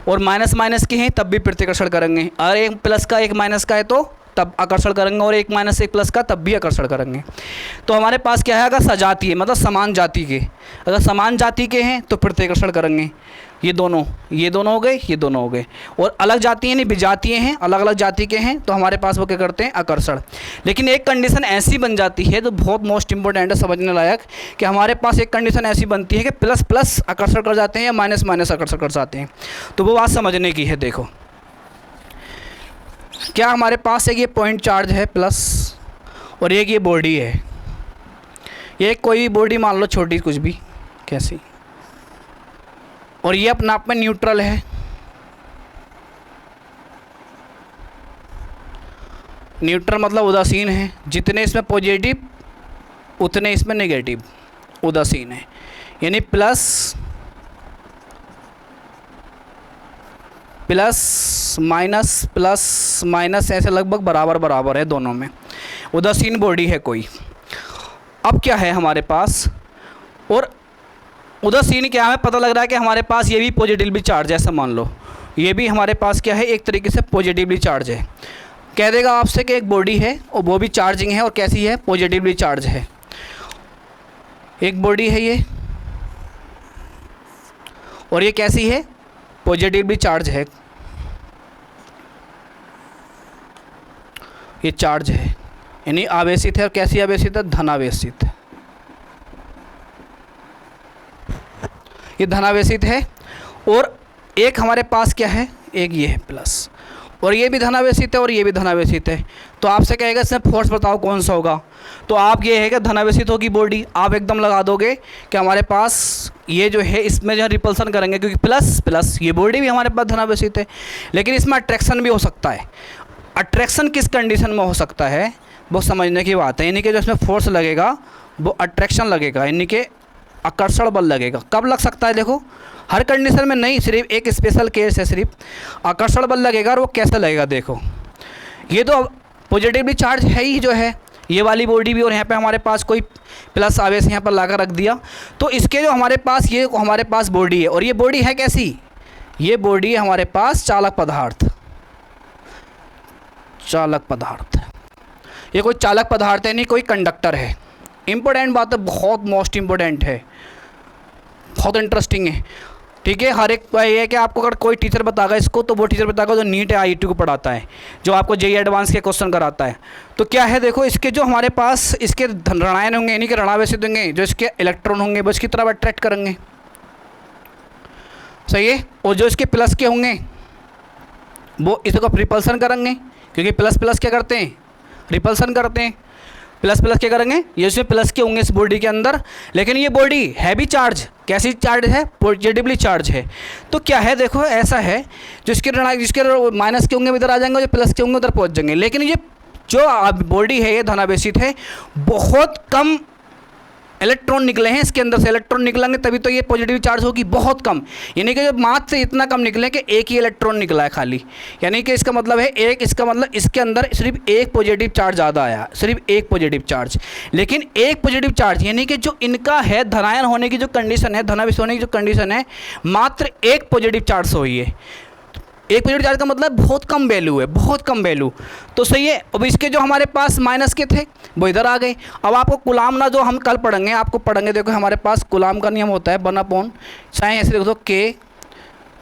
और माइनस माइनस के हैं तब भी प्रतिकर्षण करेंगे। अगर एक प्लस का एक माइनस का है तो तब आकर्षण करेंगे, और एक माइनस एक प्लस का तब भी आकर्षण करेंगे। तो हमारे पास क्या है, अगर सजातीय मतलब समान जाति के, अगर समान जाति के हैं तो प्रतिकर्षण करेंगे, ये दोनों हो गए, ये दोनों हो गए। और अलग जाति यानी विजातीय हैं, अलग अलग जाति के हैं, तो हमारे पास वो क्या करते हैं? आकर्षण। लेकिन एक कंडीशन ऐसी बन जाती है, तो बहुत मोस्ट इंपॉर्टेंट है समझने लायक, कि हमारे पास एक कंडीशन ऐसी बनती है कि प्लस प्लस आकर्षण कर जाते हैं या माइनस माइनस आकर्षण कर जाते हैं। तो वो बात समझने की है। देखो क्या हमारे पास एक ये पॉइंट चार्ज है प्लस, और एक ये बॉडी है, ये कोई भी बॉडी मान लो, छोटी कुछ भी कैसी, और ये अपने आप में न्यूट्रल है। न्यूट्रल मतलब उदासीन है, जितने इसमें पॉजिटिव उतने इसमें नेगेटिव, उदासीन है। यानी प्लस माइनस ऐसे लगभग बराबर बराबर है दोनों में, उदासीन बॉडी है कोई। अब क्या है हमारे पास, और उदासीन क्या है, पता लग रहा है कि हमारे पास ये भी पॉजिटिवली चार्ज है, ऐसा मान लो ये भी हमारे पास क्या है, एक तरीके से पॉजिटिवली चार्ज है। कह देगा आपसे कि एक बॉडी है और वो भी चार्जिंग है, और कैसी है? पॉजिटिवली चार्ज है। एक बॉडी है ये, और ये कैसी है? पॉजिटिवली चार्ज है, ये चार्ज है, यानी आवेशित है। और कैसी आवेशित है? धनावेशित है, ये धनावेशित है। और एक हमारे पास क्या है, एक ये है प्लस, और ये भी धनावेशित है और ये भी धनावेशित है। तो आपसे कहेगा इसमें फोर्स बताओ कौन सा होगा, तो आप ये है कि धनावेशित होगी बॉडी, आप एकदम लगा दोगे कि हमारे पास ये जो है इसमें जो रिपल्सन करेंगे, क्योंकि प्लस प्लस ये बॉडी भी हमारे पास धनावेशित है। लेकिन इसमें अट्रैक्शन भी हो सकता है। अट्रैक्शन किस कंडीशन में हो सकता है वो समझने की बात है, यानी कि जो इसमें फोर्स लगेगा वो अट्रैक्शन लगेगा, यानी कि आकर्षण बल लगेगा। कब लग सकता है? देखो हर कंडीशन में नहीं, सिर्फ एक स्पेशल केस है, सिर्फ आकर्षण बल लगेगा। और वो कैसे लगेगा? देखो ये तो पॉजिटिवली चार्ज है ही जो है, ये वाली बॉडी भी, और यहाँ पे हमारे पास कोई प्लस आवेश यहाँ पर लाकर रख दिया, तो इसके जो हमारे पास ये हमारे पास बॉडी है, और ये बॉडी है कैसी? ये बॉडी है हमारे पास चालक पदार्थ, चालक पदार्थ, ये कोई चालक पदार्थ है नहीं, कोई कंडक्टर है। इंपॉर्टेंट बात है, बहुत मोस्ट इंपॉर्टेंट है, बहुत इंटरेस्टिंग है। ठीक है, हर एक ये है कि आपको अगर कोई टीचर बताएगा इसको तो वो टीचर बताएगा जो नीट IIT को पढ़ाता है, जो आपको JEE एडवांस के क्वेश्चन कराता है। तो क्या है देखो, इसके जो हमारे पास इसके ऋणायन होंगे यानी कि ऋणावेशित होंगे, जो इसके इलेक्ट्रॉन होंगे वो इसकी तरफ अट्रैक्ट करेंगे, सही है। और जो इसके प्लस के होंगे वो इसको रिपल्सन करेंगे, क्योंकि प्लस प्लस क्या करते हैं, रिपल्सन करते हैं। प्लस प्लस क्या करेंगे, ये इसमें प्लस के होंगे इस बॉडी के अंदर, लेकिन ये बॉडी हैवी चार्ज, कैसी चार्ज है, पॉजिटिवली चार्ज है। तो क्या है देखो, ऐसा है जो जिसके माइनस के होंगे इधर आ जाएंगे, जो प्लस के होंगे उधर पहुंच जाएंगे। लेकिन ये जो बॉडी है ये धनावेशित है, बहुत कम इलेक्ट्रॉन निकले हैं इसके अंदर से, इलेक्ट्रॉन निकलेंगे तभी तो ये पॉजिटिव चार्ज होगी, बहुत कम। यानी कि जब मात्र से इतना कम निकले कि एक ही इलेक्ट्रॉन निकला है खाली, यानी कि इसका मतलब है एक, इसका मतलब इसके अंदर सिर्फ एक पॉजिटिव चार्ज ज़्यादा आया, सिर्फ एक पॉजिटिव चार्ज। लेकिन एक पॉजिटिव चार्ज यानी कि जो इनका है धनायन होने की जो कंडीशन है, धनावेश होने की जो कंडीशन है, मात्र एक पॉजिटिव चार्ज हुई है। एक पॉजिटिव चार्ज का मतलब बहुत कम वैल्यू है, बहुत कम वैल्यू। तो सही है। अब इसके जो हमारे पास माइनस के थे वो इधर आ गए। अब आपको कूलाम ना जो हम कल पढ़ेंगे, आपको पढ़ेंगे, देखो हमारे पास कूलाम का नियम होता है 1/, चाहे ऐसे देखो K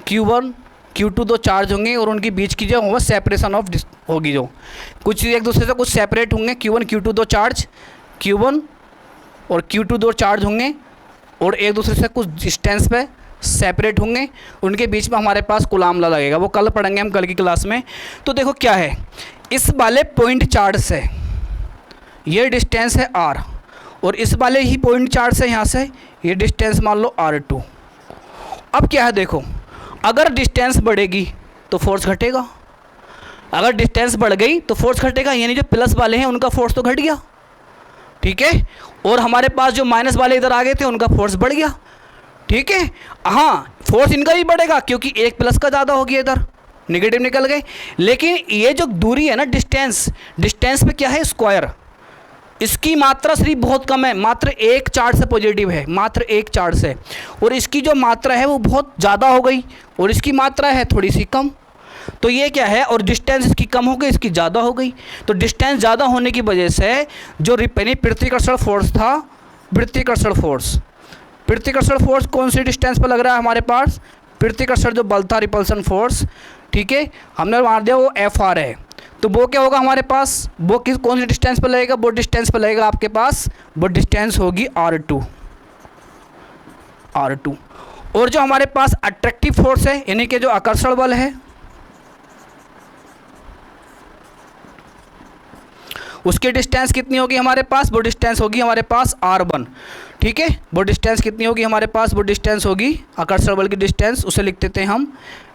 Q1 Q2 दो चार्ज होंगे और उनके बीच की जो होगा सेपरेशन ऑफ होगी, जो कुछ एक दूसरे से कुछ सेपरेट होंगे। Q1 Q2 दो चार्ज, Q1 और Q2 दो चार्ज होंगे और एक दूसरे से कुछ डिस्टेंस पे सेपरेट होंगे, उनके बीच में हमारे पास कूलाम लगेगा, वो कल पढ़ेंगे हम कल की क्लास में। तो देखो क्या है, इस वाले पॉइंट चार्ज से ये डिस्टेंस है R और इस वाले ही पॉइंट चार्ज से यहाँ से ये डिस्टेंस मान लो R2। अब क्या है देखो, अगर डिस्टेंस बढ़ेगी तो फोर्स घटेगा, अगर डिस्टेंस बढ़ गई तो फोर्स घटेगा, यानी जो प्लस वाले हैं उनका फोर्स तो घट गया, ठीक है। और हमारे पास जो माइनस वाले इधर आ गए थे उनका फोर्स बढ़ गया, ठीक है। हाँ, फोर्स इनका भी बढ़ेगा क्योंकि एक प्लस का ज़्यादा हो गया, इधर नेगेटिव निकल गए। लेकिन ये जो दूरी है ना, डिस्टेंस, डिस्टेंस पे क्या है, स्क्वायर, इसकी मात्रा सिर्फ बहुत कम है, मात्र एक चार्ज से पॉजिटिव है, मात्र एक चार्ज से। और इसकी जो मात्रा है वो बहुत ज़्यादा हो गई और इसकी मात्रा है थोड़ी सी कम। तो ये क्या है, और डिस्टेंस इसकी कम हो गई, इसकी ज़्यादा हो गई। तो डिस्टेंस ज़्यादा होने की वजह से जो पृथ्वीकर्षण फोर्स था, पृथ्वीकर्षण फोर्स, पृथ्वीकर्षण फोर्स कौन सी डिस्टेंस पर लग रहा है हमारे पास, पृथ्वीकर्षण जो बल था, रिपल्सन फोर्स, ठीक है, हमने मान दिया वो FR है। तो वो क्या होगा हमारे पास, वो कौन सी डिस्टेंस पर लगेगा, वो डिस्टेंस पर लगेगा आपके पास, वो डिस्टेंस होगी R2। और जो हमारे पास अट्रैक्टिव फोर्स है यानी कि जो आकर्षण बल है, उसकी डिस्टेंस कितनी होगी हमारे पास, वो डिस्टेंस होगी हमारे पास R1, ठीक है। वो डिस्टेंस कितनी होगी हमारे पास, वो डिस्टेंस होगी आकर्षण बल की डिस्टेंस, उसे लिख देते हैं हम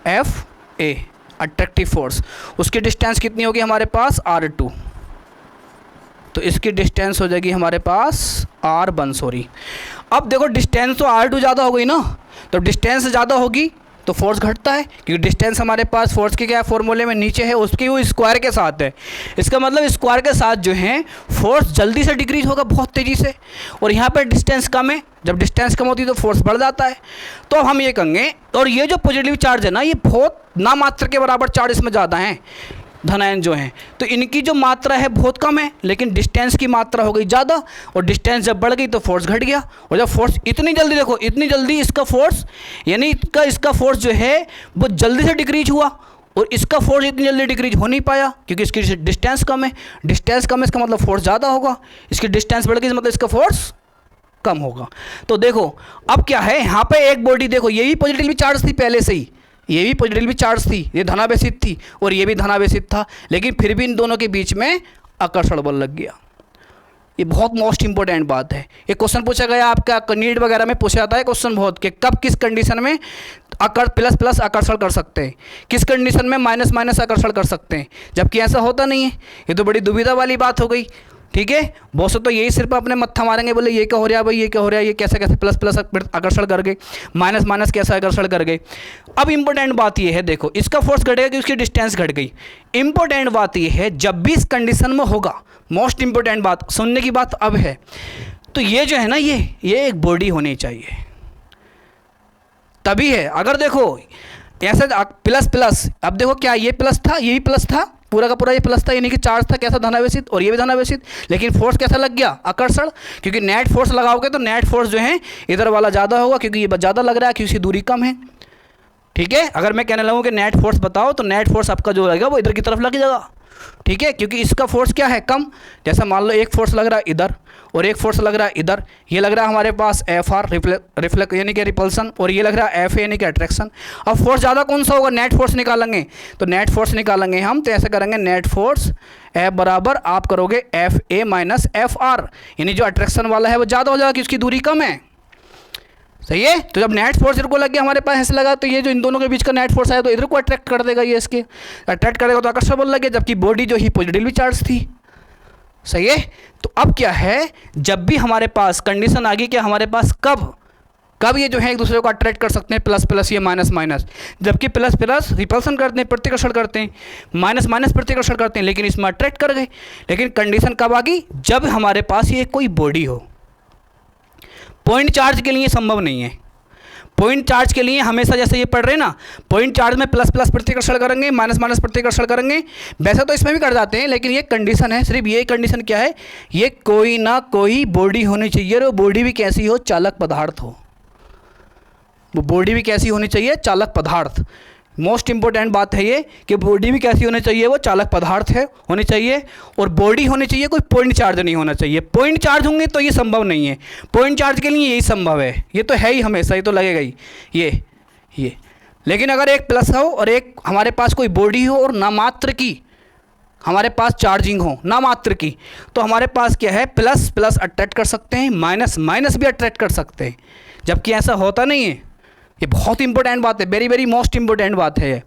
FA, अट्रैक्टिव फोर्स। उसकी डिस्टेंस कितनी होगी हमारे पास R2, तो इसकी डिस्टेंस हो जाएगी हमारे पास R1, सॉरी। अब देखो डिस्टेंस तो R2 ज़्यादा हो गई ना, तो डिस्टेंस ज़्यादा होगी तो फोर्स घटता है, क्योंकि डिस्टेंस हमारे पास फोर्स के क्या फॉर्मूले में नीचे है, उसकी वो स्क्वायर के साथ है। इसका मतलब स्क्वायर के साथ जो है फोर्स जल्दी से डिक्रीज होगा, बहुत तेज़ी से। और यहाँ पर डिस्टेंस कम है, जब डिस्टेंस कम होती है तो फोर्स बढ़ जाता है। तो अब हम ये कहेंगे, और ये जो पॉजिटिव चार्ज है ना, ये बहुत ना मात्र के बराबर चार्ज इसमें ज़्यादा हैं, धनायन जो हैं, तो इनकी जो मात्रा है बहुत कम है, लेकिन डिस्टेंस की मात्रा हो गई ज़्यादा, और डिस्टेंस जब बढ़ गई तो फोर्स घट गया। और जब फोर्स इतनी जल्दी, देखो इतनी जल्दी इसका फोर्स, यानी इसका फोर्स जो है वो जल्दी से डिक्रीज हुआ, और इसका फोर्स इतनी जल्दी डिक्रीज हो नहीं पाया क्योंकि इसकी डिस्टेंस कम है। डिस्टेंस कम है इसका मतलब फोर्स ज़्यादा होगा, इसकी डिस्टेंस बढ़ गई मतलब इसका फोर्स कम होगा। तो देखो अब क्या है, यहाँ पे एक बॉडी देखो, ये भी पॉजिटिवली चार्ज थी पहले से ही, ये भी पॉजिटिवली चार्ज थी, ये धनावेशित थी और ये भी धनावेशित था, लेकिन फिर भी इन दोनों के बीच में आकर्षण बल लग गया। ये बहुत मोस्ट इंपॉर्टेंट बात है। ये क्वेश्चन पूछा गया आपका नीट वगैरह में पूछा जाता है क्वेश्चन बहुत, कि कब किस कंडीशन में प्लस प्लस आकर्षण कर सकते हैं, किस कंडीशन में माइनस माइनस आकर्षण कर सकते हैं, जबकि ऐसा होता नहीं है। ये तो बड़ी दुविधा वाली बात हो गई, ठीक है। बहुत से तो यही सिर्फ अपने मत्था मारेंगे, बोले ये क्या हो रहा है भाई, ये क्या हो रहा है, ये कैसे कैसे प्लस प्लस आकर्षण कर गए, माइनस माइनस कैसे आकर्षण कर गए। अब इंपॉर्टेंट बात ये है, देखो इसका फोर्स घटेगा कि उसकी डिस्टेंस घट गई। इंपॉर्टेंट बात ये है, जब भी इस कंडीशन में होगा, मोस्ट इंपॉर्टेंट बात सुनने की बात अब है, तो ये जो है ना, ये एक बॉडी होनी चाहिए, तभी है। अगर देखो ऐसे प्लस प्लस, अब देखो क्या ये प्लस था, ये भी प्लस था, पूरा का पूरा ये प्लस था, यानी कि चार्ज था कैसा, धनावेशित, और ये भी धनावेशित, लेकिन फोर्स कैसा लग गया, आकर्षण, क्योंकि नेट फोर्स लगाओगे तो नेट फोर्स जो है इधर वाला ज़्यादा होगा, क्योंकि ये ज़्यादा लग रहा है, क्योंकि दूरी कम है। ठीक है, अगर मैं कहने लगूँ कि नेट फोर्स बताओ तो नेट फोर्स आपका जो लगेगा वो इधर की तरफ लग जाएगा। ठीक है, क्योंकि इसका फोर्स क्या है, कम। जैसा मान लो एक फोर्स लग रहा है इधर और एक फोर्स लग रहा है इधर, ये लग रहा है हमारे पास एफ आर रिफ्लेक्ट यानी कि रिपल्सन, और ये लग रहा है एफ ए यानी कि अट्रैक्शन। अब फोर्स ज़्यादा कौन सा होगा, नेट फोर्स निकालेंगे, तो नेट फोर्स निकालेंगे हम, तो ऐसे करेंगे नेट फोर्स एफ बराबर आप करोगे F A minus F R, यानी जो अट्रैक्शन वाला है वो ज़्यादा हो जाएगा कि उसकी दूरी कम है। सही है, तो जब नेट फोर्स इधर को लग गया हमारे पास ऐसे लगा, तो ये जो इन दोनों के बीच का नेट फोर्स आया तो इधर को अट्रैक्ट कर देगा, ये इसके अट्रैक्ट करेगा तो आकर्षण बल लग गया, जबकि बॉडी जो ही पॉजिटिवली चार्ज थी। सही है, तो अब क्या है, जब भी हमारे पास कंडीशन आ गई कि हमारे पास कब ये जो है एक दूसरे को अट्रैक्ट कर सकते हैं, प्लस प्लस या माइनस माइनस, जबकि प्लस प्लस रिपल्सन करते हैं, प्रतिकर्षण करते हैं, माइनस माइनस प्रतिकर्षण करते हैं, लेकिन इसमें अट्रैक्ट कर गए। लेकिन कंडीशन कब आ गई, जब हमारे पास ये कोई बॉडी हो। पॉइंट चार्ज के लिए संभव नहीं है। पॉइंट चार्ज के लिए हमेशा जैसे ये पढ़ रहे हैं ना, पॉइंट चार्ज में प्लस प्लस प्रतिकर्षण करेंगे, माइनस माइनस प्रतिकर्षण करेंगे, वैसे तो इसमें भी कर जाते हैं, लेकिन ये कंडीशन है, सिर्फ ये कंडीशन क्या है, ये कोई ना कोई बॉडी होनी चाहिए, और वो बॉडी भी कैसी हो, चालक पदार्थ हो। वो बॉडी भी कैसी होनी चाहिए, चालक पदार्थ। मोस्ट इंपॉर्टेंट बात है ये कि बॉडी भी कैसी होनी चाहिए, वो चालक पदार्थ है होनी चाहिए, और बॉडी होनी चाहिए, कोई पॉइंट चार्ज नहीं होना चाहिए। पॉइंट चार्ज होंगे तो ये संभव नहीं है, पॉइंट चार्ज के लिए यही संभव है, ये तो है ही हमेशा, ये तो लगेगा ही ये। लेकिन अगर एक प्लस हो और एक हमारे पास कोई बॉडी हो और नामात्र की हमारे पास चार्जिंग हो, नामात्र की, तो हमारे पास क्या है, प्लस प्लस अट्रैक्ट कर सकते हैं, माइनस माइनस भी अट्रैक्ट कर सकते हैं, जबकि ऐसा होता नहीं है। ये बहुत इंपॉर्टेंट बात है, वेरी वेरी मोस्ट इंपॉर्टेंट बात है ये,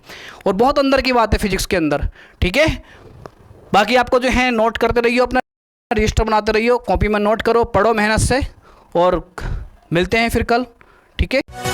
और बहुत अंदर की बात है फिजिक्स के अंदर। ठीक है, बाकी आपको जो है नोट करते रहिए, अपना रजिस्टर बनाते रहिए, कॉपी में नोट करो, पढ़ो मेहनत से, और मिलते हैं फिर कल। ठीक है।